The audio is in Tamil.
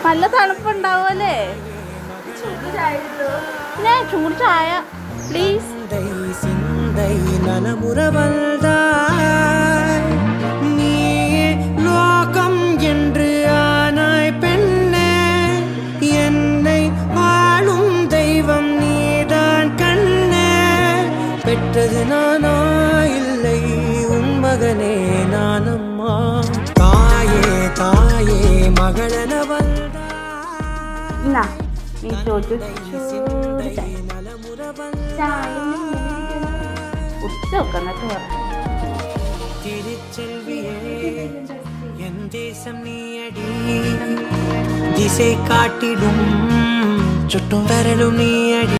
നല്ല തണുപ്പുണ്ടാവുമല്ലേ? ഞാൻ ചൂട് ചായ പ്ലീസ്. லோகம் என்று ஆனாய் பெண்ணே, என்னை வாழும் தெய்வம் நீதான் கண்ணே. பெற்றது நானா இல்லை உன் மகனே நானம்மா. தாயே தாயே மகளனவள் திருச்செல்வியே என் தேசம் நீயடி. திசை காட்டிடும் சுட்டும் வரலும் நீயடி.